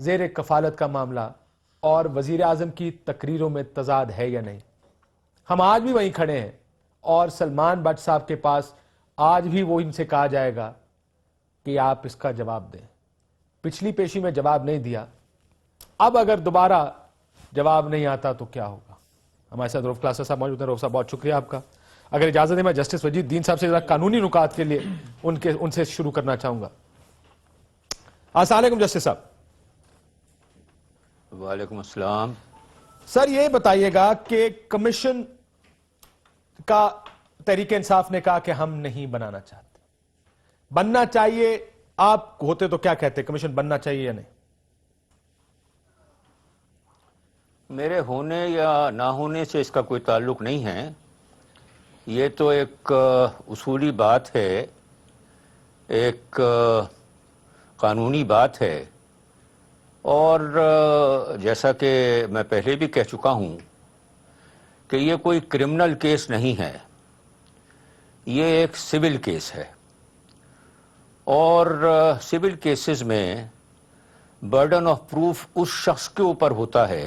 زیر کفالت کا معاملہ اور وزیر اعظم کی تقریروں میں تضاد ہے یا نہیں؟ ہم آج بھی وہیں کھڑے ہیں اور سلمان بٹ صاحب کے پاس آج بھی وہ ان سے کہا جائے گا کہ آپ اس کا جواب دیں. پچھلی پیشی میں جواب نہیں دیا, اب اگر دوبارہ جواب نہیں آتا تو کیا ہوگا؟ ہمارے ساتھ روف کلاسر صاحب موجود ہیں. روف صاحب بہت شکریہ آپ کا. اگر اجازت ہے میں جسٹس وجید الدین صاحب سے ذرا قانونی نکات کے لیے ان سے شروع کرنا چاہوں گا. السلام علیکم جسٹس صاحب. وعلیکم السلام. سر یہ بتائیے گا کہ کمیشن کا تحریک انصاف نے کہا کہ ہم نہیں بنانا چاہتے, بننا چاہیے, آپ ہوتے تو کیا کہتے, کمیشن بننا چاہیے یا نہیں؟ میرے ہونے یا نہ ہونے سے اس کا کوئی تعلق نہیں ہے. یہ تو ایک اصولی بات ہے, ایک قانونی بات ہے, اور جیسا کہ میں پہلے بھی کہہ چکا ہوں کہ یہ کوئی کرمنل کیس نہیں ہے, یہ ایک سول کیس ہے. اور سول کیسز میں برڈن آف پروف اس شخص کے اوپر ہوتا ہے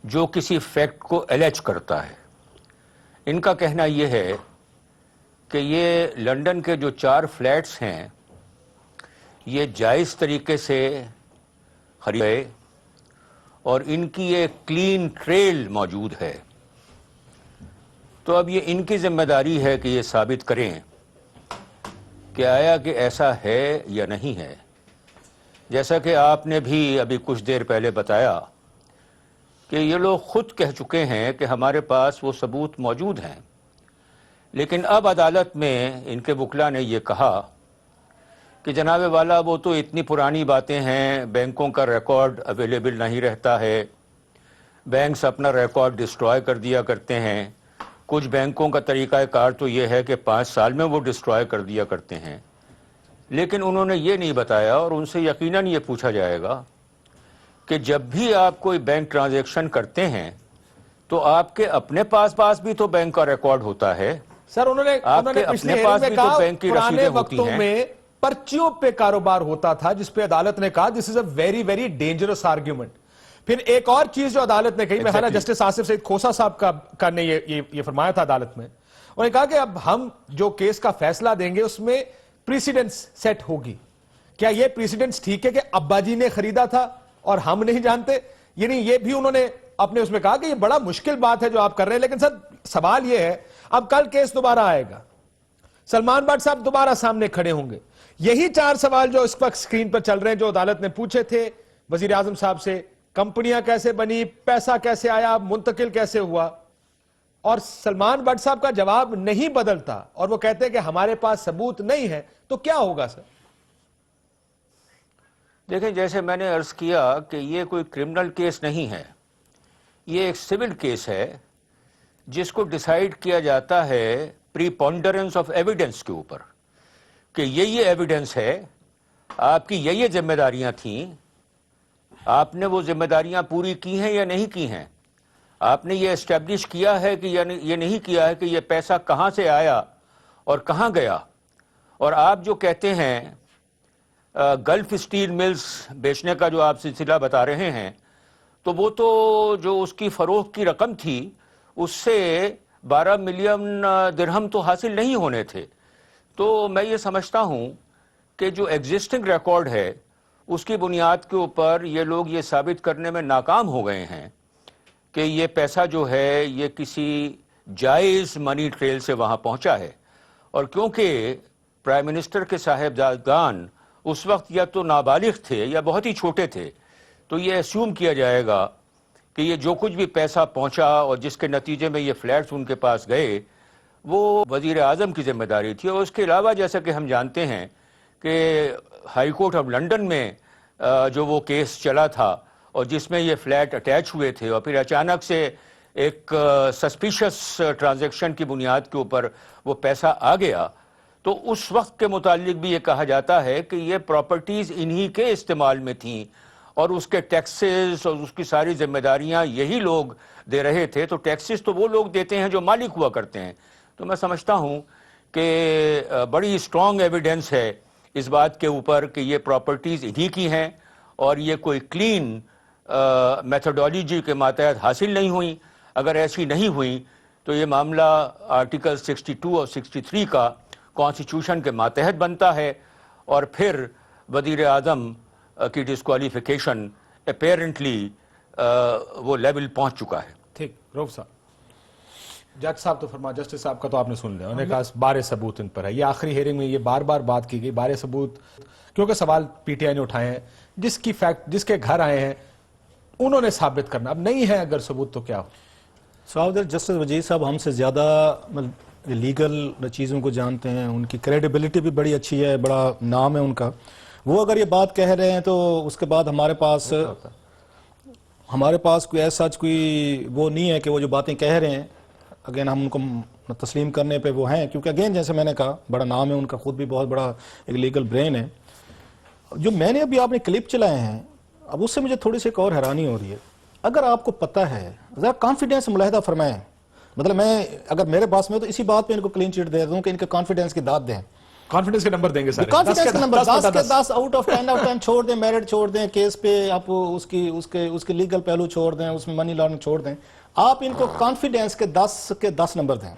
جو کسی فیکٹ کو الیج کرتا ہے. ان کا کہنا یہ ہے کہ یہ لندن کے جو 4 فلیٹس ہیں یہ جائز طریقے سے خریدے اور ان کی ایک کلین ٹریل موجود ہے. تو اب یہ ان کی ذمہ داری ہے کہ یہ ثابت کریں کہ آیا کہ ایسا ہے یا نہیں ہے. جیسا کہ آپ نے بھی ابھی کچھ دیر پہلے بتایا کہ یہ لوگ خود کہہ چکے ہیں کہ ہمارے پاس وہ ثبوت موجود ہیں, لیکن اب عدالت میں ان کے وکلا نے یہ کہا کہ جناب والا وہ تو اتنی پرانی باتیں ہیں, بینکوں کا ریکارڈ اویلیبل نہیں رہتا ہے, بینکس اپنا ریکارڈ ڈسٹرائے کر دیا کرتے ہیں, کچھ بینکوں کا طریقہ کار تو یہ ہے کہ 5 سال میں وہ ڈسٹرائے کر دیا کرتے ہیں. لیکن انہوں نے یہ نہیں بتایا, اور ان سے یقیناً یہ پوچھا جائے گا کہ جب بھی آپ کوئی بینک ٹرانزیکشن کرتے ہیں تو آپ کے اپنے پاس بھی تو بینک کا ریکارڈ ہوتا ہے. سر انہوں نے اپنے پاس بھی تو بینک کی رسیدیں ہوتی ہیں. میں پرچیوں پہ کاروبار ہوتا تھا جس پہ عدالت نے کہا this is a very very dangerous argument. پھر ایک اور چیز جو عدالت نے کہی, میں خیال ہے جسٹس آصف سعید کھوسہ صاحب نے یہ فرمایا تھا عدالت میں, انہوں نے کہا کہ اب ہم جو کیس کا فیصلہ دیں گے اس میں پریسیڈنس سیٹ ہوگی. کیا یہ پریسیڈنس ٹھیک ہے کہ ابا جی نے خریدا تھا اور ہم نہیں جانتے؟ یعنی یہ بھی انہوں نے اپنے اس میں کہا کہ یہ بڑا مشکل بات ہے جو آپ کر رہے ہیں. لیکن سر سوال یہ ہے, اب کل کیس دوبارہ آئے گا, سلمان بٹ صاحب دوبارہ سامنے کھڑے ہوں گے, یہی 4 سوال جو اس وقت سکرین پر چل رہے ہیں جو عدالت نے پوچھے تھے وزیر اعظم صاحب سے, کمپنیاں کیسے بنی, پیسہ کیسے آیا, منتقل کیسے ہوا, اور سلمان بٹ صاحب کا جواب نہیں بدلتا اور وہ کہتے ہیں کہ ہمارے پاس ثبوت نہیں ہے, تو کیا ہوگا سر؟ دیکھیں, جیسے میں نے عرض کیا کہ یہ کوئی کرمنل کیس نہیں ہے, یہ ایک سول کیس ہے جس کو ڈیسائیڈ کیا جاتا ہے پریپونڈرنس آف ایویڈنس کے اوپر کہ یہ ایویڈنس ہے, آپ کی یہ ذمہ داریاں تھیں, آپ نے وہ ذمہ داریاں پوری کی ہیں یا نہیں کی ہیں, آپ نے یہ اسٹیبلش کیا ہے کہ یہ نہیں کیا ہے کہ یہ پیسہ کہاں سے آیا اور کہاں گیا. اور آپ جو کہتے ہیں گلف اسٹیل ملز بیچنے کا جو آپ سلسلہ بتا رہے ہیں, تو وہ تو جو اس کی فروخت کی رقم تھی اس سے 12 ملین درہم تو حاصل نہیں ہونے تھے. تو میں یہ سمجھتا ہوں کہ جو ایگزسٹنگ ریکارڈ ہے اس کی بنیاد کے اوپر یہ لوگ یہ ثابت کرنے میں ناکام ہو گئے ہیں کہ یہ پیسہ جو ہے یہ کسی جائز منی ٹریل سے وہاں پہنچا ہے. اور کیونکہ پرائم منسٹر کے صاحبزادگان اس وقت یا تو نابالغ تھے یا بہت ہی چھوٹے تھے, تو یہ اسیوم کیا جائے گا کہ یہ جو کچھ بھی پیسہ پہنچا اور جس کے نتیجے میں یہ فلیٹس ان کے پاس گئے وہ وزیر اعظم کی ذمہ داری تھی. اور اس کے علاوہ جیسا کہ ہم جانتے ہیں کہ ہائی کورٹ آف لنڈن میں جو وہ کیس چلا تھا اور جس میں یہ فلیٹ اٹیچ ہوئے تھے اور پھر اچانک سے ایک سسپیشس ٹرانزیکشن کی بنیاد کے اوپر وہ پیسہ آ گیا, تو اس وقت کے متعلق بھی یہ کہا جاتا ہے کہ یہ پراپرٹیز انہی کے استعمال میں تھیں اور اس کے ٹیکسز اور اس کی ساری ذمہ داریاں یہی لوگ دے رہے تھے. تو ٹیکسز تو وہ لوگ دیتے ہیں جو مالک ہوا کرتے ہیں. تو میں سمجھتا ہوں کہ بڑی اسٹرانگ ایویڈنس ہے اس بات کے اوپر کہ یہ پراپرٹیز انہی کی ہیں اور یہ کوئی کلین میتھڈولوجی کے ماتحت حاصل نہیں ہوئی. اگر ایسی نہیں ہوئی تو یہ معاملہ آرٹیکل 62 اور 63 کا کانسٹیٹیوشن کے ماتحت بنتا ہے, اور پھر وزیر اعظم کی ڈسکوالیفیکیشن اپیرنٹلی وہ لیول پہنچ چکا ہے. ٹھیک. روف صاحب, جج صاحب تو فرما, جسٹس صاحب کا تو آپ نے سن لیا, انہوں نے کہا بارے ثبوت ان پر ہے. یہ آخری ہیئرنگ میں یہ بار بار بات کی گئی بارے ثبوت, کیونکہ سوال پی ٹی آئی نے اٹھائے ہیں, جس کے گھر آئے ہیں انہوں نے ثابت کرنا. اب نہیں ہے اگر ثبوت تو کیا ہو. صاحب جسٹس وزیر صاحب ہم سے زیادہ لیگل چیزوں کو جانتے ہیں, ان کی کریڈیبلٹی بھی بڑی اچھی ہے, بڑا نام ہے ان کا. وہ اگر یہ بات کہہ رہے ہیں تو اس کے بعد ہمارے پاس کوئی ایسا کوئی وہ نہیں ہے کہ وہ جو باتیں کہہ رہے ہیں اگین ہم ان کو تسلیم کرنے پہ وہ ہیں, کیونکہ اگین جیسے میں نے کہا بڑا نام ہے ان کا, خود بھی بہت بڑا ایک لیگل برین ہے. جو میں نے ابھی آپ نے کلپ چلائے ہیں, اب اس سے مجھے تھوڑی سی ایک اور حیرانی ہو رہی ہے. اگر آپ کو پتہ ہے ذرا کانفیڈنس ملاحظہ فرمائیں, مطلب میں اگر میرے پاس میں تو اسی بات پہ ان کو کلین چٹ دے دوں کہ ان کے کانفیڈنس کی داد دیں. کانفیڈنس کے نمبر دیں گے سارے, کانفیڈنس کے نمبر 10 کے 10 آؤٹ آف 10 چھوڑ دیں, میرٹ چھوڑ دیں, کیس پہ آپ اس کے لیگل پہلو چھوڑ دیں, اس میں منی لانڈرنگ چھوڑ دیں. آپ ان کو کانفیڈنس کے 10 کے 10 نمبر دیں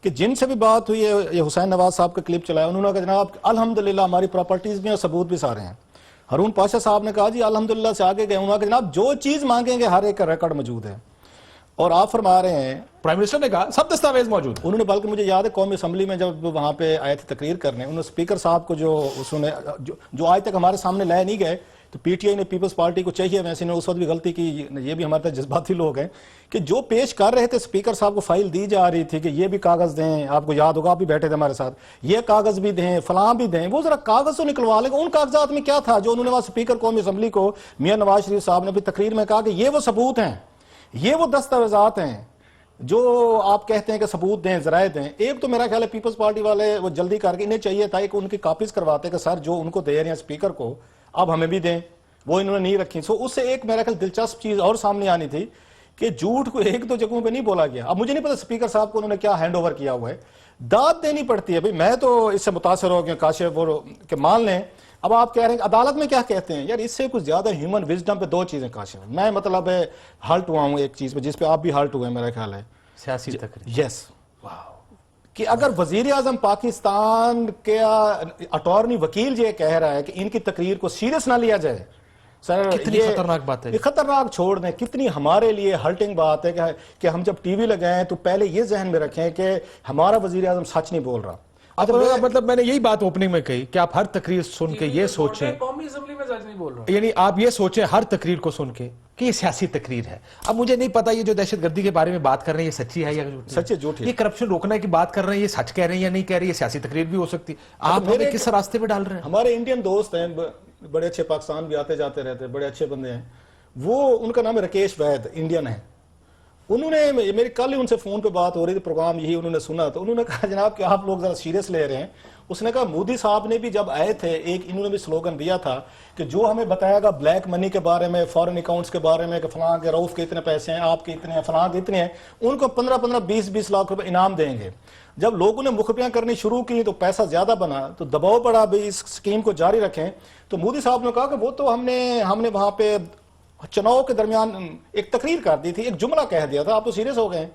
کہ جن سے بھی بات ہوئی ہے. یہ حسین نواز صاحب کا کلپ چلایا, انہوں نے کہا جناب الحمدللہ ہماری پراپرٹیز بھی ہیں اور ثبوت بھی سارے ہیں. ہارون پاشا صاحب نے کہا جی الحمدللہ سے آگے گئے, انہوں نے کہا جناب جو چیز مانگیں گے ہر ایک کا ریکارڈ موجود ہے. اور آپ فرما رہے ہیں, پرائم منسٹر نے کہا سب دستاویز موجود ہیں. انہوں نے, بلکہ مجھے یاد ہے قومی اسمبلی میں جب وہاں پہ آئے تھے تقریر کرنے, انہوں نے اسپیکر صاحب کو جو آج تک ہمارے سامنے لائے نہیں گئے, تو پی ٹی آئی نے پیپلز پارٹی کو چاہیے, ویسے انہوں نے اس وقت بھی غلطی کی, یہ بھی ہمارے تک جذباتی لوگ ہیں, کہ جو پیش کر رہے تھے اسپیکر صاحب کو فائل دی جا رہی تھی کہ یہ بھی کاغذ دیں, آپ کو یاد ہوگا آپ بھی بیٹھے تھے ہمارے ساتھ, یہ کاغذ بھی دیں, فلاں بھی دیں, وہ ذرا کاغذ تو نکلوا لیں. ان کاغذات میں کیا تھا جو انہوں نے وہاں اسپیکر قومی اسمبلی کو میاں نواز شریف صاحب نے بھی تقریر میں کہا کہ یہ وہ ثبوت ہیں, یہ وہ دستاویزات ہیں جو آپ کہتے ہیں کہ ثبوت دیں, ذرائع دیں. ایک تو میرا خیال ہے پیپلز پارٹی والے وہ جلدی کر کے, انہیں چاہیے تھا کہ ان کی کاپیز کرواتے کہ سر جو ان کو دے رہے ہیں اسپیکر کو اب ہمیں بھی دیں, وہ انہوں نے نہیں رکھی. سو اس سے ایک میرا خیال دلچسپ چیز اور سامنے آنی تھی کہ جھوٹ کو ایک دو جگہوں پہ نہیں بولا گیا. اب مجھے نہیں پتا اسپیکر صاحب کو انہوں نے کیا ہینڈ اوور کیا ہوا ہے, داد دینی پڑتی ہے. بھئی میں تو اس سے متاثر ہو گیا کاشف کہ مان لیں. اب آپ کہہ رہے ہیں عدالت میں کیا کہتے ہیں, یار اس سے کچھ زیادہ ہیومن وزڈم پہ 2 چیزیں کاشف. میں مطلب ہلٹ ہوا ہوں ایک چیز پہ جس پہ آپ بھی ہلٹ ہوئے میرا خیال ہے, سیاسی تقریر. یس, کہ اگر وزیر اعظم پاکستان کا اٹارنی وکیل یہ کہہ رہا ہے کہ ان کی تقریر کو سیریس نہ لیا جائے, سر کتنی خطرناک بات ہے. یہ خطرناک چھوڑ دیں, کتنی ہمارے لیے ہلٹنگ بات ہے کہ ہم جب ٹی وی لگائیں تو پہلے یہ ذہن میں رکھیں کہ ہمارا وزیر اعظم سچ نہیں بول رہا. مطلب میں نے یہی بات اوپننگ میں کہی کہ آپ ہر تقریر سن کے یہ سوچیں, قومی اسمبلی میں سچ نہیں بول رہا, یعنی آپ یہ سوچیں ہر تقریر کو سن کے کہ یہ سیاسی تقریر ہے. اب مجھے نہیں پتا یہ جو دہشت گردی کے بارے میں بات کر رہے ہیں یہ سچی ہے یا سچ ہے جھوٹ ہے, یہ کرپشن روکنے کی بات کر رہے ہیں یہ سچ کہہ رہے ہیں یا نہیں کہہ رہے, یہ سیاسی تقریر بھی ہو سکتی. آپ ہمیں کس راستے پہ ڈال رہے ہیں. ہمارے انڈین دوست ہیں بڑے اچھے, پاکستان بھی آتے جاتے رہتے, بڑے اچھے بندے ہیں. وہ ان کا نام ہے رکیش وید, انڈین ہے. انہوں نے میری کل ہی ان سے فون پہ بات ہو رہی تھی, پروگرام یہی انہوں نے سنا, تو انہوں نے کہا جناب کہ آپ لوگ ذرا سیریس لے رہے ہیں. اس نے کہا مودی صاحب نے بھی جب آئے تھے ایک انہوں نے بھی سلوگن دیا تھا کہ جو ہمیں بتایا گا بلیک منی کے بارے میں, فورن اکاؤنٹس کے بارے میں, کہ فلاں کے روف کے اتنے پیسے ہیں, آپ کے اتنے ہیں, فلاں کے اتنے ہیں, ان کو 15-15 20-20 لاکھ روپے انعام دیں گے. جب لوگوں نے مخبیاں کرنی شروع کی تو پیسہ زیادہ بنا, تو دباؤ پڑا بھی اس سکیم کو جاری رکھیں. تو مودی صاحب نے کہا کہ وہ تو ہم نے وہاں پہ چناؤ کے درمیان ایک تقریر کر دی تھی, ایک جملہ کہہ دیا تھا, آپ تو سیریس ہو گئے.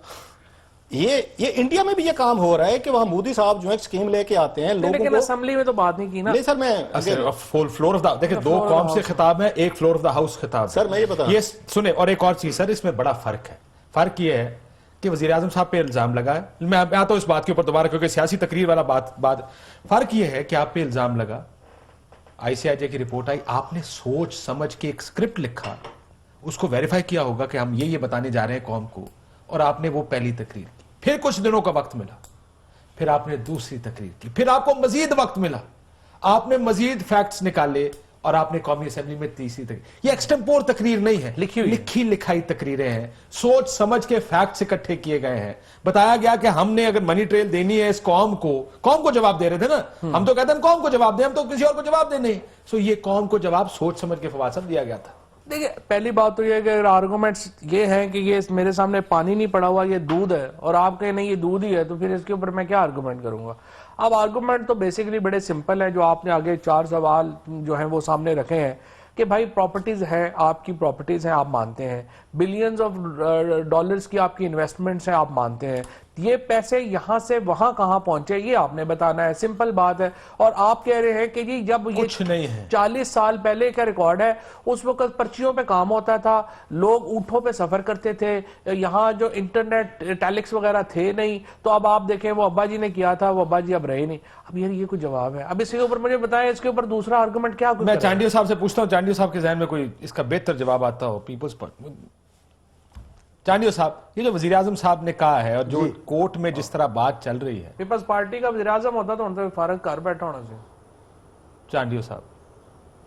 یہ انڈیا میں بھی یہ کام ہو رہا ہے کہ وہاں مودی صاحب جو ہے اسکیم لے کے آتے ہیں لوگوں لیکن کو. اسمبلی میں تو بات نہیں کی نا. نہیں سر, میں فلور آف دا, دیکھیں 2 قوم سے خطاب ہے, ایک فلور آف دا ہاؤس خطاب. سر میں یہ بتا, یہ سنیں, اور ایک اور چیز سر اس میں بڑا فرق ہے. فرق یہ ہے کہ وزیر اعظم صاحب پہ الزام لگا ہے, میں آتا ہوں اس بات کے اوپر دوبارہ کیونکہ سیاسی تقریر والا بات. فرق یہ ہے کہ آپ پہ الزام لگا, آئی سی آئی جے کی رپورٹ آئی, آپ نے سوچ سمجھ کے ایک اسکرپٹ لکھا, اس کو ویریفائی کیا ہوگا کہ ہم یہ بتانے جا رہے ہیں قوم کو, اور آپ نے وہ پہلی تقریر کی. پھر کچھ دنوں کا وقت ملا, پھر آپ نے دوسری تقریر کی, پھر آپ کو مزید وقت ملا, آپ نے مزید فیکٹس نکالے, اور آپ نے قومی اسمبلی میں تیسری تقریر. یہ ایکسٹمپور تقریر نہیں ہے, لکھی لکھائی تقریریں ہیں, سوچ سمجھ کے فیکٹس اکٹھے کیے گئے ہیں. بتایا گیا کہ ہم نے اگر منی ٹریل دینی ہے اس قوم کو جواب دے رہے تھے نا, ہم تو کہتے ہیں قوم کو جواب دیں, ہم تو کسی اور کو جواب دیں نہیں. سو یہ قوم کو جواب سوچ سمجھ کے فواسط دیا گیا تھا. دیکھیں پہلی بات تو یہ ہے کہ آرگومنٹس یہ ہیں کہ یہ میرے سامنے پانی نہیں پڑا ہوا, یہ دودھ ہے, اور آپ کہیں نہیں یہ دودھ ہی ہے, تو پھر اس کے اوپر میں کیا آرگومنٹ کروں گا. اب آرگومنٹ تو بیسیکلی بڑے سمپل ہیں, جو آپ نے آگے 4 سوال جو ہیں وہ سامنے رکھے ہیں. کہ بھائی پراپرٹیز ہیں، آپ کی پراپرٹیز ہیں، آپ مانتے ہیں، بلینز آف ڈالرز کی آپ کی انویسٹمنٹس ہیں، آپ مانتے ہیں، یہ پیسے یہاں سے وہاں کہاں پہنچے یہ آپ نے بتانا ہے، سمپل بات ہے. اور آپ کہہ رہے ہیں کہ جی جب یہ کچھ نہیں ہے. 40 سال پہلے کا ریکارڈ ہے، اس وقت پرچیوں پہ کام ہوتا تھا، لوگ اونٹوں پہ سفر کرتے تھے، یہاں جو انٹرنیٹ ٹیلکس وغیرہ تھے نہیں، تو اب آپ دیکھیں وہ ابا جی نے کیا تھا، وہ ابا جی اب رہے نہیں. اب یار یہ کوئی جواب ہے؟ اب اس کے اوپر مجھے بتائیں، اس کے اوپر دوسرا آرگومنٹ کیا میں چانڈیو صاحب سے پوچھتا ہوں، چانڈیو صاحب کے ذہن میں کوئی اس کا بہتر جواب آتا ہو پیپلز پر. چانڈیو صاحب، یہ جو وزیراعظم صاحب نے کہا ہے اور جو کورٹ میں جس طرح بات چل رہی ہے، پیپلز پارٹی کا وزیراعظم ہوتا تو ان سے فارغ کر بیٹھا ہونا چاہیے. چانڈیو صاحب،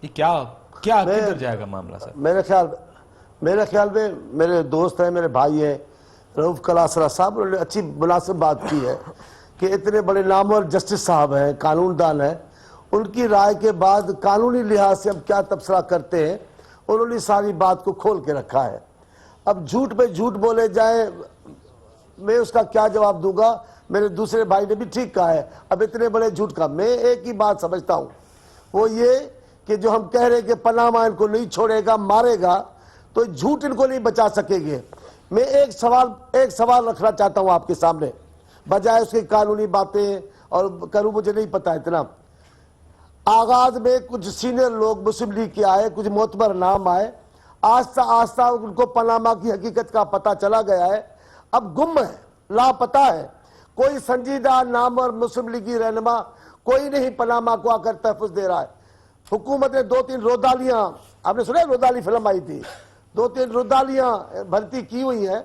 یہ کیا کدھر جائے گا معاملہ سر؟ میرے خیال میں میرے دوست ہیں، میرے بھائی ہیں، رؤف کلاسرا صاحب، انہوں نے اچھی مناسب بات کی ہے کہ اتنے بڑے نامور جسٹس صاحب ہیں، قانون دان ہیں، ان کی رائے کے بعد قانونی لحاظ سے ہم کیا تبصرہ کرتے ہیں، انہوں نے ساری بات کو کھول کے رکھا ہے. اب جھوٹ پہ جھوٹ بولے جائیں، میں اس کا کیا جواب دوں گا؟ میرے دوسرے بھائی نے بھی ٹھیک کہا ہے. اب اتنے بڑے جھوٹ کا میں ایک ہی بات سمجھتا ہوں، وہ یہ کہ جو ہم کہہ رہے ہیں کہ پاناما ان کو نہیں چھوڑے گا، مارے گا، تو جھوٹ ان کو نہیں بچا سکے گے. میں ایک سوال رکھنا چاہتا ہوں آپ کے سامنے، بجائے اس کی قانونی باتیں اور کروں، مجھے نہیں پتا اتنا. آغاز میں کچھ سینئر لوگ مسلم لیگ کے آئے، کچھ معتبر نام آئے، آہستہ آہستہ ان کو پاناما کی حقیقت کا پتہ چلا گیا ہے. اب گم ہے، لاپتہ ہے. کوئی سنجیدہ نام اور مسلم لیگی رہنما کوئی نہیں پاناما کو آ کر تحفظ دے رہا ہے. حکومت نے 2-3 رودالیاں، آپ نے سنا ہے رودالی فلم آئی تھی، 2-3 رودالیاں بھرتی کی ہوئی ہیں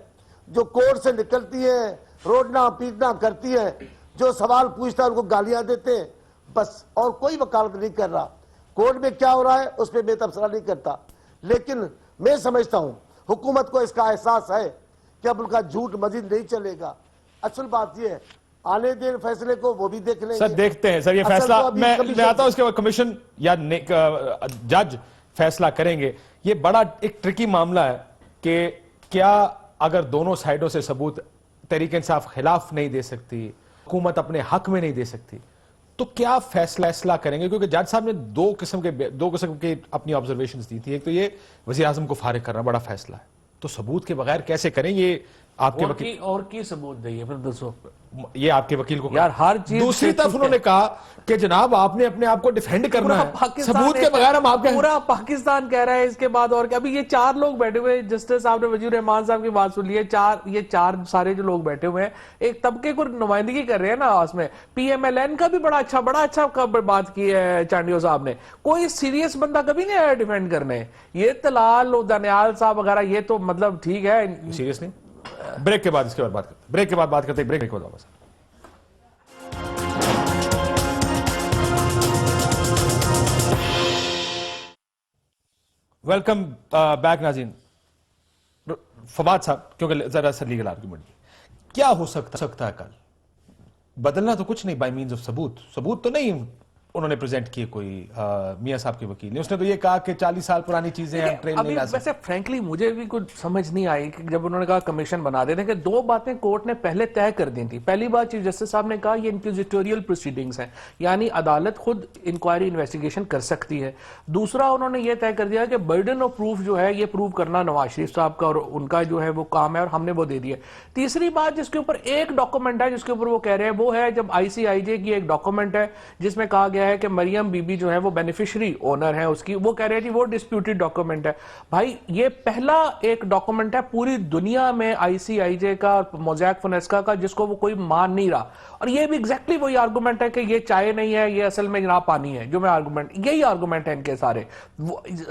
جو کورٹ سے نکلتی ہیں، روڈنا پیٹنا کرتی ہیں، جو سوال پوچھتا ہے ان کو گالیاں دیتے ہیں، بس. اور کوئی وکالت نہیں کر رہا. کورٹ میں کیا ہو رہا ہے اس پہ میں تبصرہ نہیں کرتا، لیکن میں سمجھتا ہوں حکومت کو اس کا احساس ہے کہ اب ان کا جھوٹ مزید نہیں چلے گا. اصل بات یہ ہے، آنے دیں فیصلے کو، وہ بھی دیکھ لیں گے. سر دیکھتے ہیں سر یہ فیصلہ، میں آتا ہوں اس کے بعد کمیشن یا جج فیصلہ کریں گے. یہ بڑا ایک ٹرکی معاملہ ہے کہ کیا اگر دونوں سائیڈوں سے ثبوت تحریک انصاف خلاف نہیں دے سکتی، حکومت اپنے حق میں نہیں دے سکتی، تو کیا فیصلہ کریں گے؟ کیونکہ جج صاحب نے دو قسم کے اپنی آبزرویشنز دی تھی. ایک تو یہ وزیر اعظم کو فارغ کرنا بڑا فیصلہ ہے، تو ثبوت کے بغیر کیسے کریں؟ یہ آپ کے وکیل اور کی ثبوت دئیے پھر دسو، یہ آپ کے وکیل کو یار ہر چیز. دوسری طرف انہوں نے کہا کہ جناب آپ نے اپنے آپ کو ڈیفینڈ کرنا ہے، ثبوت کے بغیر ہم آپ کے پورا پاکستان کہہ رہا ہے اس کے بعد. اور ابھی یہ 4 لوگ بیٹھے ہوئے، جسٹس صاحب نے وزیر رحمان صاحب کی بات سن لی ہے، یہ چار سارے جو لوگ بیٹھے ہوئے ہیں ایک طبقے کو نمائندگی کر رہے ہیں نا. اس میں پی ایم ایل این کا بھی بڑا اچھا بات کی ہے چانڈیو صاحب نے. کوئی سیریس بندہ کبھی نہیں آیا ڈیفینڈ کرنے. یہ تلال دانیال صاحب وغیرہ یہ تو مطلب ٹھیک ہے، سیریس نہیں. بریک کے بعد اس کے بعد بات کرتے ہیں، بریک کے بعد بات کرتے ہیں، بریک کے بعد واپس. ویلکم بیک ناظرین. فواد صاحب، کیونکہ ذرا سا لیگل آرگومنٹ کیا ہو سکتا ہے کل؟ بدلنا تو کچھ نہیں بائی مینز آف ثبوت تو نہیں انہوں نے پریزنٹ کیے کوئی میاں صاحب کے وکیل نے. اس نے تو یہ کہا کہ 40 سال پرانی چیزیں ہم ٹرین نہیں لا سکتے. ویسے فرینکلی مجھے بھی کچھ سمجھ نہیں آئی کہ جب انہوں نے کہا کمیشن بنا دیتے ہیں، کہ 2 باتیں کورٹ نے پہلے طے کر دی تھی. پہلی بات چیف جسٹس صاحب نے کہا یہ انکوزیٹوریل پروسیڈنگز ہیں، یعنی عدالت خود انکوائری انویسٹیگیشن کر سکتی ہے. دوسرا انہوں نے یہ طے کر دیا کہ برڈن آف پروف جو ہے یہ پروو کرنا نواز شریف صاحب کا اور ان کا جو ہے وہ کام ہے، اور ہم نے وہ دے دیا. تیسری بات جس کے اوپر ایک ڈاکومنٹ ہے جس کے اوپر وہ کہہ رہے ہیں، وہ ہے جب ICIJ کی ایک ڈاکومنٹ ہے جس میں کہا گیا ہے کہ مریم بی جو ہے وہ بینیفیشری اونر ہے اس کی. وہ کہہ رہے ہیں وہ ڈسپیوٹڈ ڈاکومنٹ ہے. بھائی یہ پہلا ایک ڈاکومنٹ ہے پوری دنیا میں ICIJ کا اور موزیک فونیسکا کا جس کو وہ کوئی مان نہیں رہا. اور یہ بھی ایگزیکٹلی وہی آرگومنٹ ہے کہ یہ چائے نہیں ہے، یہ اصل میں جناب پانی ہے. جو میں آرگومنٹ، یہی آرگومنٹ ہے ان کے سارے.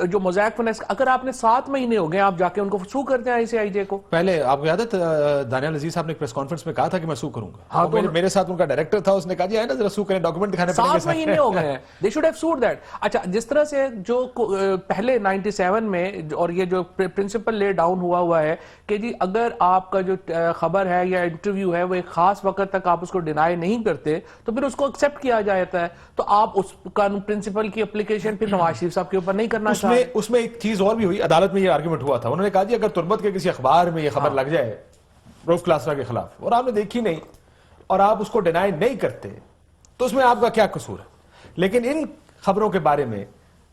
جو موزیک فونیسکا، اگر آپ نے 7 مہینے ہو گئے آپ جا کے ان کو سو کرتے ہیں ICIJ کو. پہلے آپ کو یاد ہے دانیال عزیز صاحب نے پریس کانفرنس میں کہا تھا کہ میں سو کروں گا. میرے ساتھ ان کا ڈائریکٹر تھا، اس نے کہا جی آئے نا ذرا سو کریں، ڈاکومنٹ دکھانے پڑیں گے. 7 مہینے ہو گئے ہیں. They should have sued that. اچھا جس طرح سے جو پہلے 97 میں اور یہ جو پرنسپل لے ڈاؤن ہوا ہے کہ جی اگر آپ کا جو خبر ہے یا انٹرویو ہے وہ ایک خاص وقت تک آپ اس کو ڈینائی نہیں کرتے تو پھر اس کو ایکسپٹ کیا جاتا ہے، تو آپ اس قانون پرنسپل کی اپلیکیشن پھر نواز شریف صاحب کے اوپر نہیں کرنا چاہتے. اس میں ایک چیز اور بھی ہوئی، عدالت میں یہ آرگومنٹ ہوا تھا. انہوں نے کہا جی اگر تربت کے کسی اخبار میں یہ خبر لگ جائے رؤف کلاسرا کے خلاف اور آپ نے دیکھی نہیں اور آپ اس کو ڈینائی نہیں کرتے تو اس میں آپ کا کیا قصور ہے. لیکن ان خبروں کے بارے میں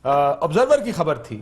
آبزرور کی خبر تھی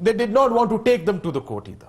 they did not want to take them to the court either.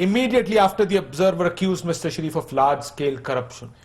immediately after the observer accused Mr. Sharif of large scale corruption.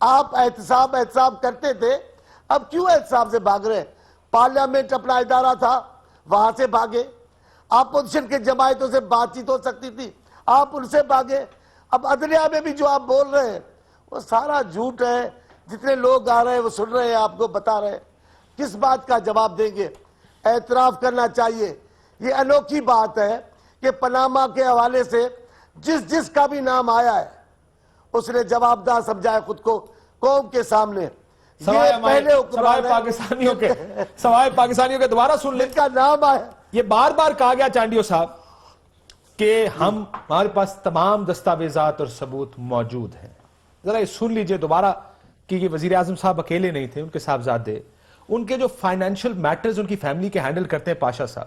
آپ احتساب کرتے تھے, اب کیوں احتساب سے بھاگ رہے ہیں؟ پارلیمنٹ اپنا ادارہ تھا, وہاں سے بھاگے. اپوزیشن کے جماعتوں سے بات چیت ہو سکتی تھی, آپ ان سے بھاگے. اب عدلیہ میں بھی جو آپ بول رہے ہیں وہ سارا جھوٹ ہے. جتنے لوگ آ رہے ہیں وہ سن رہے ہیں, آپ کو بتا رہے ہیں. کس بات کا جواب دیں گے؟ اعتراف کرنا چاہیے. یہ انوکھی بات ہے کہ پاناما کے حوالے سے جس کا بھی نام آیا ہے اس نے جوابدہ سمجھا خود کو قوم کے سامنے. سوائے یہ پہلے سوائے پاکستانیوں کے دوبارہ سن لیں, جن کا نام آیا. یہ بار بار کہا گیا چانڈیو صاحب کہ ہمارے پاس تمام دستاویزات اور ثبوت موجود ہیں. ذرا یہ سن لیجئے دوبارہ کہ یہ وزیر اعظم صاحب اکیلے نہیں تھے, ان کے صاحبزادے, ان کے جو فائنینشل میٹرز ان کی فیملی کے ہینڈل کرتے ہیں پاشا صاحب,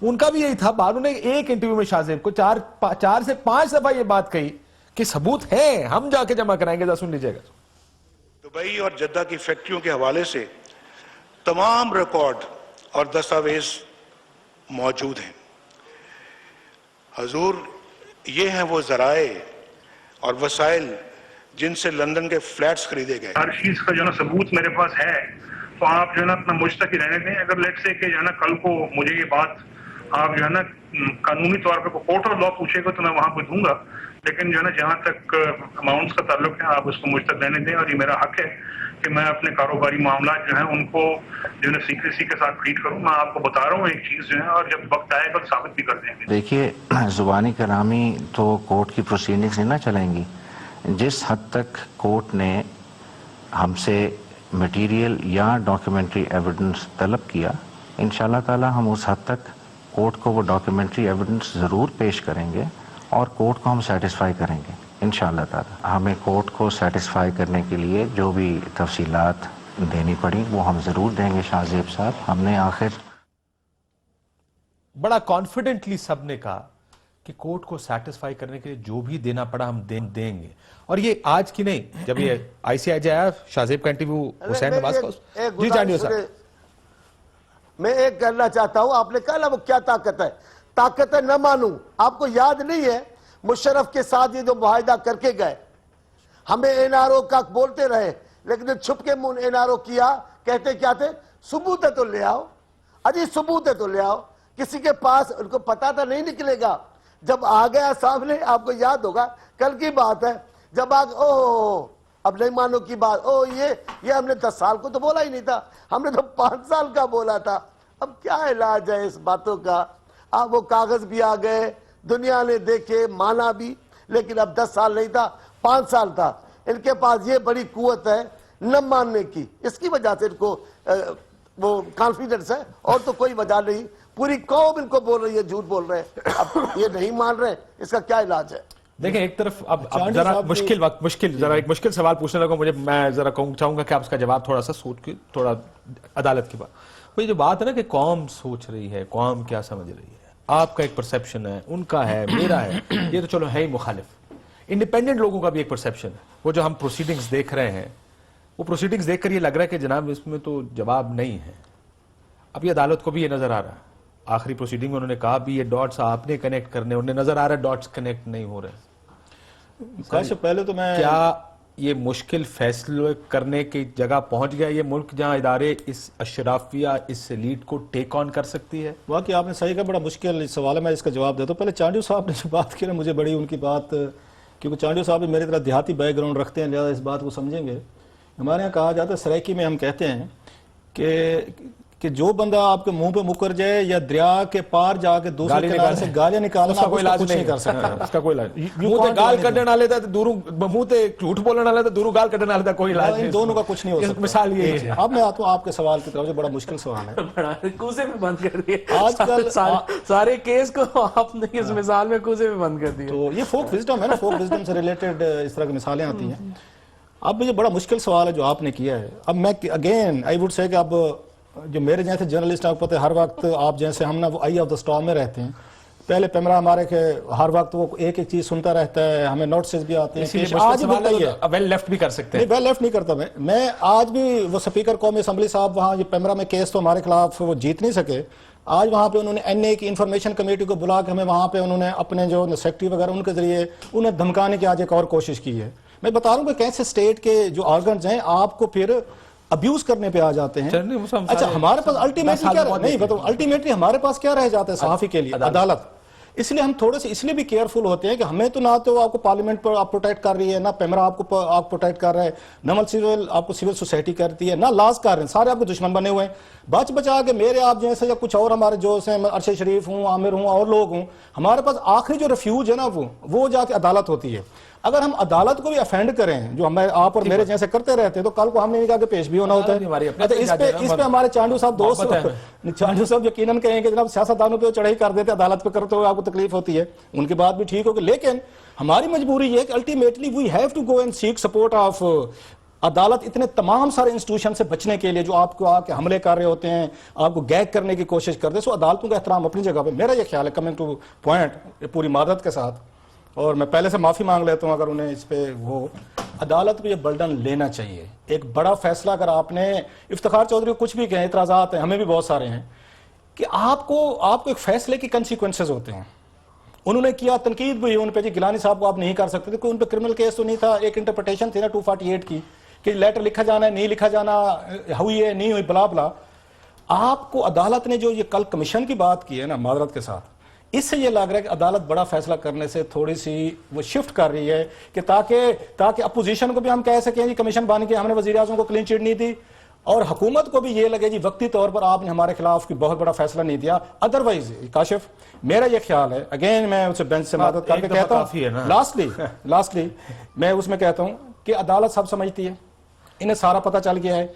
ان کا بھی یہی تھا. انہوں نے ایک انٹرویو میں شاہ زیب کو 4 سے 5 دفعہ یہ بات کہی کہ ثبوت ہیں, ہم جا کے جمع کرائیں گے. ذرا سن لیجئے گا. دبئی اور جدہ کی فیکٹریوں کے حوالے سے تمام ریکارڈ اور دستاویز موجود ہیں. حضور, یہ ہیں وہ ذرائع اور وسائل جن سے لندن کے فلیٹس خریدے گئے. ہر چیز کا جو ہے نا ثبوت میرے پاس ہے, تو آپ جو ہے نا اپنا مجتہد رہنے دیں. اگر لیٹ سے کہ جو ہے نا کل کو مجھے یہ بات آپ جو ہے نا قانونی طور پہ کورٹ آف لا پوچھے گا تو میں وہاں پہ دوں گا, لیکن جو ہے نا جہاں تک اماؤنٹس کا تعلق ہے آپ اس کو مجتہد رہنے دیں. اور یہ میرا حق ہے کہ میں اپنے کاروباری معاملات جو ہیں ان کو جو ہے سیکریسی کے ساتھ ٹریٹ کروں. میں آپ کو بتا رہا ہوں ایک چیز جو ہے, اور جب وقت آئے گا تو ثابت بھی کر دیں گے. دیکھیے, زبانی کلامی تو کورٹ کی پروسیڈنگز نہیں نہ چلیں گی. جس حد تک کورٹ نے ہم سے مٹیریل یا ڈاکیومنٹری ایویڈنس طلب کیا, انشاءاللہ تعالی ہم اس حد تک کورٹ کو وہ ڈاکیومنٹری ایویڈنس ضرور پیش کریں گے اور کورٹ کو ہم سیٹسفائی کریں گے انشاءاللہ تعالی. ہمیں کورٹ کو سیٹسفائی کرنے کے لیے جو بھی تفصیلات دینی پڑی وہ ہم ضرور دیں گے. شاہ زیب صاحب, ہم نے آخر بڑا کانفیڈنٹلی سب نے کہا کہ کورٹ کو سیٹسفائی کرنے کے لیے جو بھی دینا پڑا ہم دیں گے. اور یہ آج کی نہیں, جب یہ آئی سی آئی جے آیا, شاہ زیب کا انٹرویو حسین نواز کا, جی چانڈیو صاحب. میں ایک کرنا چاہتا ہوں, آپ نے کہا نا وہ کیا طاقت ہے. طاقت ہے نہ مانوں. آپ کو یاد نہیں ہے مشرف کے ساتھ یہ جو معاہدہ کر کے گئے, ہمیں این آر او کا بولتے رہے, لیکن چھپ کے منہ این آر او کیا, کہتے کیا تھے, ثبوت ہے تو لے آؤ. اجی ثبوت ہے تو لے آؤ. کسی کے پاس, ان کو پتا تھا نہیں نکلے گا. جب آ گیا سامنے, آپ کو یاد ہوگا کل کی بات ہے, جب اب نہیں مانو کی بات, یہ ہم نے 10 سال کو تو بولا ہی نہیں تھا, ہم نے تو 5 سال کا بولا تھا. اب کیا علاج ہے اس باتوں کا؟ اب وہ کاغذ بھی آ گئے, دنیا نے دیکھے, مانا بھی, لیکن اب 10 سال نہیں تھا, 5 سال تھا. ان کے پاس یہ بڑی قوت ہے نہ ماننے کی, اس کی وجہ سے ان کو وہ کانفیڈنس ہے, اور تو کوئی وجہ نہیں. پوری قوم ان کو بول رہی ہے جھوٹ بول رہے ہیں, اب یہ نہیں مان رہے, اس کا کیا علاج ہے؟ دیکھیں ایک طرف اب ذرا ذرا ایک مشکل سوال پوچھنے لگا مجھے, میں ذرا چاہوں گا کہ آپ اس کا جواب تھوڑا سا سوچ کے, تھوڑا عدالت کی بات. وہ جو بات ہے نا کہ قوم سوچ رہی ہے, قوم کیا سمجھ رہی ہے, آپ کا ایک پرسیپشن ہے, ان کا ہے, میرا ہے, یہ تو چلو ہے ہی مخالف. انڈیپینڈنٹ لوگوں کا بھی ایک پرسیپشن ہے. وہ جو ہم پروسیڈنگز دیکھ رہے ہیں, وہ پروسیڈنگز دیکھ کر یہ لگ رہا ہے کہ جناب اس میں تو جواب نہیں ہے. اب یہ عدالت کو بھی یہ نظر آ رہا ہے, آخری پروسیڈنگ میں انہوں نے کہا بھی یہ ڈاٹس آپ نے کنیکٹ کرنے, انہیں نظر آ رہا ہے ڈاٹس کنیکٹ نہیں ہو رہے. پہلے تو میں کیا یہ مشکل فیصلے کرنے کی جگہ پہنچ گیا یہ ملک, جہاں ادارے اس اشرافیہ, اس ایلیٹ کو ٹیک آن کر سکتی ہے؟ واقعی آپ نے صحیح کہا, بڑا مشکل سوال ہے, میں اس کا جواب دیتا ہوں. پہلے چانڈیو صاحب نے جو بات کی نا, مجھے بڑی ان کی بات, کیونکہ چانڈیو صاحب میری طرح دیہاتی بیک گراؤنڈ رکھتے ہیں, لہٰذا اس بات کو سمجھیں گے. ہمارے یہاں کہا جاتا ہے, سرائکی میں ہم کہتے ہیں کہ جو بندہ آپ کے منہ پہ مکر جائے یا دریا کے پار جا کے دوسرے کنارے سے گالیاں نکالنا, اس کا کوئی علاج نہیں کر سکتا. اس کا کوئی علاج. منہ تے گال کڈن والے تے دوروں, منہ تے جھوٹ بولن والے تے دوروں گال کڈن والے دا کوئی علاج نہیں. ان دونوں کا کچھ نہیں ہو سکتا. مثال یہ ہے. اب میں آتا ہوں آپ کے سوال کی طرف, جو بڑا مشکل سوال ہے. کوزے میں بند کر دیے آج کل سارے کیس کو, آپ نے اس مثال میں کوزے میں بند کر دیے. تو یہ فوک وزڈم ہے نا, فوک وزڈم سے ریلیٹڈ اس طرح کی مثالیں آتی ہیں. اب یہ بڑا مشکل سوال ہے جو آپ نے کیا ہے. اب میں اگین آئی ووڈ سے کہ اب جو میرے جیسے جرنلسٹ آپ کو پتہ ہے, ہر وقت آپ جیسے ہم نا وہ آئی آف دا اسٹارم میں رہتے ہیں. پہلے پیمرا ہمارے کہ ہر وقت وہ ایک چیز سنتا رہتا ہے, ہمیں نوٹسز بھی آتے ہیں. آج ویل لیفٹ بھی کر سکتے ہیں. ویل لیفٹ نہیں کرتا میں آج بھی. وہ اسپیکر قومی اسمبلی صاحب وہاں یہ پیمرا میں کیس تو ہمارے خلاف وہ جیت نہیں سکے. آج وہاں پہ انہوں نے این اے کی انفارمیشن کمیٹی کو بلا کے ہمیں وہاں پہ انہوں نے اپنے جو سیکرٹری وغیرہ ان کے ذریعے انہیں دھمکانے کی آج ایک اور کوشش کی ہے. میں بتا رہا ہوں کہ کیسے اسٹیٹ کے جو آرگنز ہیں آپ کو پھر ابیوز کرنے پہ آ جاتے ہیں. اچھا ہمارے پاس الٹیمیٹلی کیا نہیں بتاؤ, الٹیمیٹلی ہمارے پاس کیا رہ جاتا ہے صحافی کے لیے؟ عدالت. اس لیے ہم تھوڑے سے اس لیے بھی کیئرفل ہوتے ہیں کہ ہمیں تو نہ تو آپ کو پارلیمنٹ پر آپ پروٹیکٹ کر رہی ہے, نہ پیمرا آپ پروٹیکٹ کر رہا ہے, نہ سول آپ کو سول سوسائٹی کرتی ہے, نہ لاز کر رہے ہیں, سارے آپ کے دشمن بنے ہوئے ہیں. بچا کے میرے آپ جیسے یا کچھ اور ہمارے جو ہیں ارشد شریف ہوں, عامر ہوں اور لوگ ہوں, ہمارے پاس آخری جو ریفیوج ہے نا وہ جا کے عدالت ہوتی ہے. اگر ہم عدالت کو بھی افینڈ کریں جو ہمیں آپ اور میرے جیسے کرتے رہتے ہیں تو کل کو ہم نے کہا کہ پیش بھی ہونا ہوتا ہے. اس پہ ہمارے چانڈو صاحب دوست چانڈو صاحب یقیناً کہیں کہ جناب سیاستدانوں پہ چڑھائی کر دیتے, عدالت پہ کرتے ہوئے آپ کو تکلیف ہوتی ہے, ان کی بات بھی ٹھیک ہوگی, لیکن ہماری مجبوری یہ ہے کہ ultimately we have to go and seek support of عدالت اتنے تمام سارے انسٹیٹیوشن سے بچنے کے لیے جو آپ کو آ کے حملے کر رہے ہوتے ہیں, آپ کو گیگ کرنے کی کوشش کرتے ہیں. سو عدالتوں کا احترام اپنی جگہ پہ. میرا یہ خیال ہے کمنگ ٹو پوائنٹ پوری معذرت کے ساتھ, اور میں پہلے سے معافی مانگ لیتا ہوں اگر انہیں اس پہ وہ عدالت کو یہ برڈن لینا چاہیے. ایک بڑا فیصلہ اگر آپ نے افتخار چودھری کو کچھ بھی کہیں, اعتراضات ہیں ہمیں بھی بہت سارے ہیں, کہ آپ کو ایک فیصلے کی کنسیکوینسز ہوتے ہیں. انہوں نے کیا, تنقید بھی ان پہ, جی گیلانی صاحب کو آپ نہیں کر سکتے تھے, کوئی ان پہ کرمنل کیس تو نہیں تھا, ایک انٹرپریٹیشن تھی نا 248 کی کہ لیٹر لکھا جانا ہے نہیں لکھا جانا, ہوئی ہے نہیں ہوئی, بلا بلا. آپ کو عدالت نے جو یہ کل کمیشن کی بات کی ہے نا, معذرت کے ساتھ, اس سے یہ لگ رہا ہے کہ عدالت بڑا فیصلہ کرنے سے تھوڑی سی وہ شفٹ کر رہی ہے کہ تاکہ اپوزیشن کو بھی ہم کہہ سکیں جی کمیشن بن کے ہم نے وزیر اعظم کو کلین چٹ نہیں دی, اور حکومت کو بھی یہ لگے جی وقتی طور پر آپ نے ہمارے خلاف کوئی بہت بڑا فیصلہ نہیں دیا. ادروائز کاشف میرا یہ خیال ہے, اگین میں اسے بینچ سے مدد کر کے کہتا ہوں, لاسٹلی میں اس میں کہتا ہوں کہ عدالت سب سمجھتی ہے, انہیں سارا پتہ چل گیا ہے.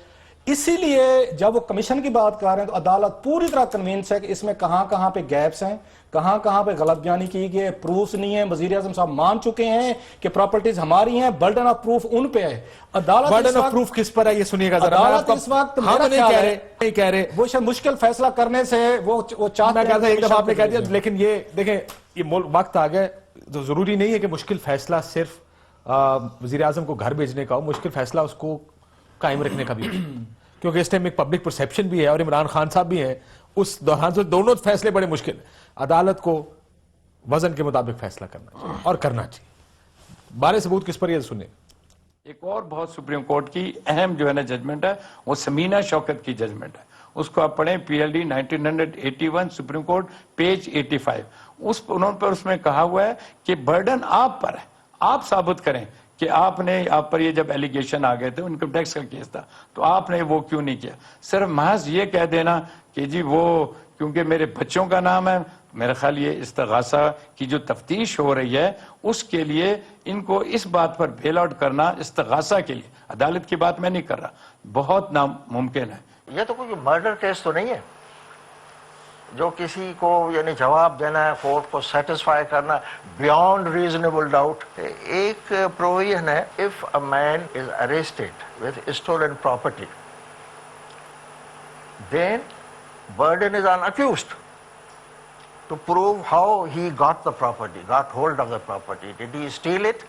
اسی لیے جب وہ کمیشن کی بات کر رہے ہیں تو عدالت پوری طرح کنوینس ہے کہ اس میں کہاں پہ گیپس ہیں, کہاں پہ غلط بیانی کی گئی, پروفز نہیں ہیں. وزیر اعظم صاحب مان چکے ہیں کہ پراپرٹیز ہماری ہیں, برڈن آف پروف ان پہ ہے. عدالت برڈن آف پروف کس پر ہے یہ سنیے گا ذرا. عدالت اس وقت ہم نہیں کہہ رہے وہ مشکل فیصلہ کرنے سے وہ چاہتے ہیں. ایک دفعہ آپ نے کہہ دیا, لیکن یہ دیکھیں یہ وقت آ گیا تو ضروری نہیں ہے کہ مشکل فیصلہ صرف وزیر اعظم کو گھر بھیجنے کا ہو, مشکل فیصلہ اس کو قائم رکھنے کا بھی, کیونکہ اس ٹائم ایک پبلک پرسیپشن بھی ہے اور عمران خان صاحب بھی ہیں اس دوران سے, دونوں فیصلے بڑے مشکل. عدالت کو وزن کے مطابق فیصلہ کرنا چاہیے اور کرنا چاہیے. بارے ثبوت کس پر یہ سنیں. ایک اور بہت سپریم کورٹ کی اہم جو ہے نا ججمنٹ ہے وہ سمینہ شوکت کی ججمنٹ ہے, اس کو آپ پڑھیں, P L D 1981 supreme court page 85. اس میں کہا ہوا ہے کہ برڈن آپ پر ہے, آپ ثابت کریں کہ آپ پر یہ جب ایلیگیشن آ گئے تھے, انکم ٹیکس کا کیس تھا, تو آپ نے وہ کیوں نہیں کیا. صرف محض یہ کہہ دینا کہ جی وہ کیونکہ میرے بچوں کا نام ہے, میرا خیال یہ استغاثہ کی جو تفتیش ہو رہی ہے اس کے لیے ان کو اس بات پر بیل آؤٹ کرنا استغاثہ کے لیے, عدالت کی بات میں نہیں کر رہا, بہت ناممکن ہے. یہ تو کوئی مرڈر کیس تو نہیں ہے جو کسی کو یعنی جواب دینا ہے, کورٹ کو سیٹسفائی کرنا بیانڈ ریزنیبل ڈاؤٹ. ایک پروویژن ہے, if a man is arrested with stolen property then burden is on accused to prove how he got the property, got hold of the property. Did he steal it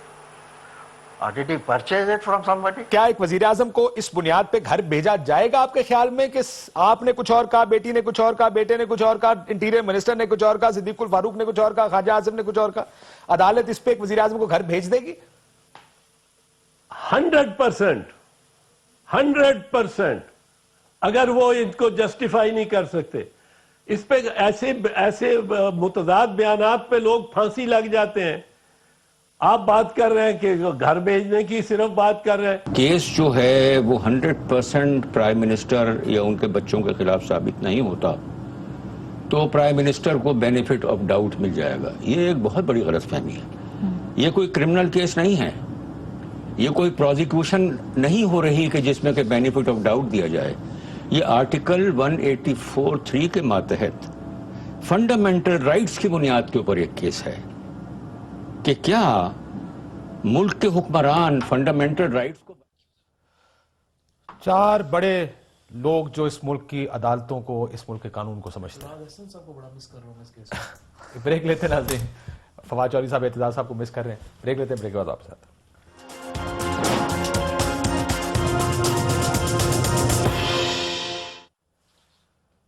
or did he purchase it from somebody? کیا ایک وزیر اعظم کو اس بنیاد پہ گھر بھیجا جائے گا آپ کے خیال میں کہ آپ نے کچھ اور کہا, بیٹی نے کچھ اور کہا, بیٹے نے کچھ اور کہا, انٹیریئر منسٹر نے کچھ اور کہا, صدیق الفاروق نے کچھ اور کہا, خواجہ اعظم نے کچھ اور کہا, عدالت اس پہ ایک وزیر اعظم کو گھر بھیج دے گی؟ 100% اگر وہ ان کو جسٹیفائی نہیں کر سکتے. اس پہ ایسے متضاد بیانات پہ لوگ پھانسی لگ جاتے ہیں. آپ بات کر رہے ہیں کہ گھر بھیجنے کی صرف بات کر رہے ہیں. کیس جو ہے وہ 100% پرائم منسٹر یا ان کے بچوں کے خلاف ثابت نہیں ہوتا تو پرائم منسٹر کو بینیفٹ آف ڈاؤٹ مل جائے گا. یہ ایک بہت بڑی غلط فہمی ہے. یہ کوئی کرمنل کیس نہیں ہے, یہ کوئی پروزیکیوشن نہیں ہو رہی کہ جس میں کہ بینیفٹ آف ڈاؤٹ دیا جائے. یہ آرٹیکل 184(3) کے ماتحت فنڈامنٹل رائٹس کی بنیاد کے اوپر ایک کیس ہے کہ کیا ملک کے حکمران فنڈامنٹل رائٹس کو. 4 بڑے لوگ جو اس ملک کی عدالتوں کو, اس ملک کے قانون کو سمجھتے ہیں. بریک لیتے ناظرین. فواد چودھری صاحب, اعتزاز صاحب کو مس کر رہے ہیں. بریک لیتے ہیں, بریک کے بعد واپس آتے ہیں.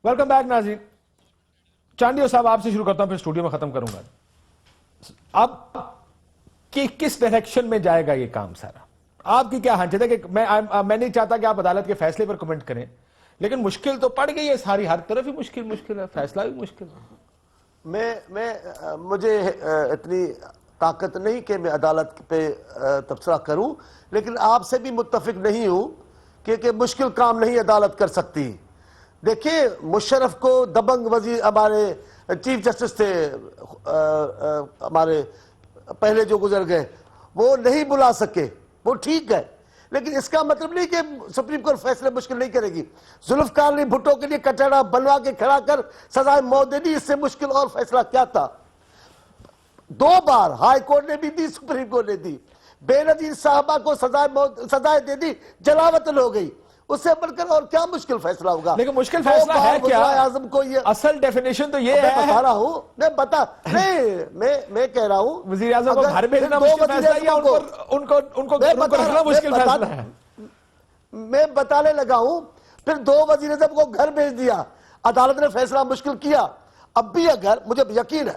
ویلکم بیک ناظرین. چاندیو صاحب آپ سے شروع کرتا ہوں, پھر اسٹوڈیو میں ختم کروں گا. اب کہ کس ڈائریکشن میں جائے گا یہ کام سارا؟ آپ کی کیا حاجت ہے کہ میں نہیں چاہتا کہ آپ عدالت کے فیصلے پر کمنٹ کریں، لیکن مشکل تو پڑ گئی ہے ساری، ہر طرف ہی مشکل ہے، فیصلہ بھی مشکل ہے۔ مجھے اتنی طاقت نہیں کہ میں عدالت پہ تبصرہ کروں، لیکن آپ سے بھی متفق نہیں ہوں کہ مشکل کام نہیں عدالت کر سکتی۔ دیکھیے مشرف کو دبنگ وزیر ہمارے چیف جسٹس تھے ہمارے پہلے جو گزر گئے، وہ نہیں بلا سکے، وہ ٹھیک ہے، لیکن اس کا مطلب نہیں کہ سپریم کورٹ فیصلے مشکل نہیں کرے گی۔ ذوالفقار علی بھٹو کے لیے کٹڑا بنوا کے کھڑا کر سزائے موت دے دی، اس سے مشکل اور فیصلہ کیا تھا؟ 2 بار ہائی کورٹ نے بھی دی، سپریم کورٹ نے دی۔ بے نظیر صاحبہ کو سزائے دے دی، جلاوطن ہو گئی، اس سے بڑھ کر اور کیا مشکل فیصلہ ہوگا؟ لیکن مشکل فیصلہ ہے کیا؟ اعظم کو یہ اصل ڈیفینیشن تو یہ میں ہے، بتا رہا ہوں، میں کہہ رہا ہوں وزیر اعظم کو گھر بھیجنا مشکل فیصلہ ہے یا ان کو رکھنا مشکل فیصلہ ہے؟ میں بتانے لگا ہوں، پھر 2 وزیر اعظم کو گھر بھیج دیا، عدالت نے فیصلہ مشکل کیا۔ اب بھی اگر مجھے یقین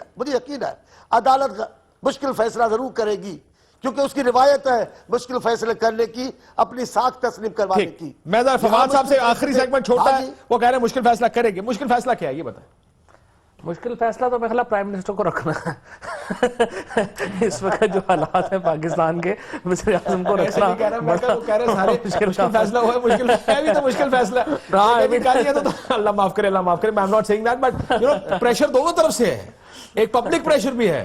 ہے عدالت مشکل فیصلہ ضرور کرے گی، کیونکہ اس کی روایت ہے مشکل فیصلے کرنے کی، اپنی ساکھ تسلیم کروانے کی۔ میں ذرا فواد صاحب سے آخری سیگمنٹ چھوٹا ہے، وہ کہہ رہے ہیں مشکل فیصلہ کرے گی، مشکل فیصلہ کیا ہے یہ بتائیں؟ مشکل فیصلہ تو میرے خیال پرائم منسٹر کو رکھنا ہے۔ اس وقت جو حالات ہیں پاکستان کے، وزیر اعظم کو رکھنا مشکل فیصلہ ہوا ہے، مشکل فیصلہ اللہ معاف کرے، اللہ معاف کرے، میں not saying that, but pressure دونوں طرف سے ہے، ایک پبلک پریشر بھی ہے۔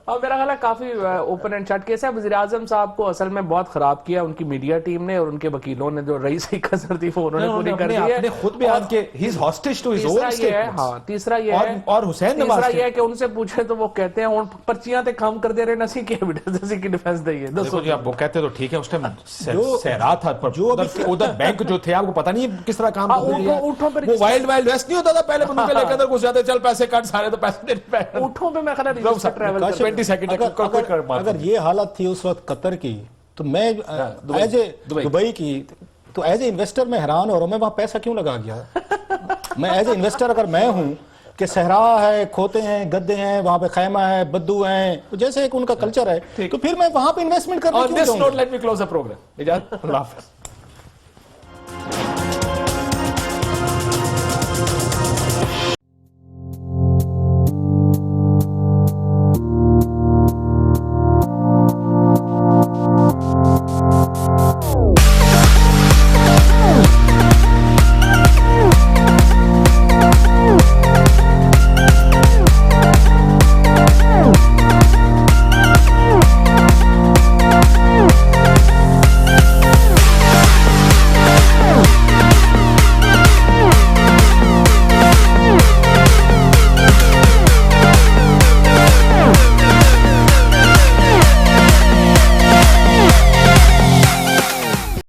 اور میرا خیال ہے کافی اوپن اینڈ شٹ کیس ہے۔ وزیر اعظم صاحب کو اصل میں بہت خراب کیا ان کی میڈیا ٹیم نے اور ان کے وکیلوں نے، جو رئیس کی قصر تھی وہ انہوں نے پوری کر دی ہے۔ اپنے خود بیان کے he is hostage to his own statements۔ تیسرا یہ ہے، اور حسین نواز تیسرا یہ ہے کہ ان سے پوچھے تو وہ کہتے ہیں ہوں پرچیاں تے کام کر دے رہے نسی کی ایویڈنس، اسی کی ڈیفنس دئیے۔ دیکھو جی آپ وہ کہتے تو ٹھیک ہے، اس ٹائم سہرا تھا، ادھر بینک جو تھے آپ کو پتہ نہیں کس طرح کام کر رہی ہے، وہ وائلڈ ویسٹ نہیں ہوتا تھا پہلے، بندوقیں لے کے اندر گھس جاتے، چل پیسے کٹ، سارے تو پیسے دے پہ اونٹوں پہ میں خیال ہے ٹریول 20 سیکنڈ۔ اگر یہ حالت تھی اس وقت قطر کی، تو میں ایز اے دبئی کی، تو ایز اے انویسٹر میں حیران ہو رہا ہوں، میں وہاں پیسہ کیوں لگا گیا؟ میں ایز اے انویسٹر اگر میں ہوں کہ صحرا ہے، کھوتے ہیں، گدے ہیں، وہاں پہ خیمہ ہے، بدو ہیں، جیسے ایک ان کا کلچر ہے، تو پھر میں وہاں پہ انویسٹمنٹ کرنا کیوں چاہوں گا؟ Let me close the program۔ اجازت، اللہ حافظ۔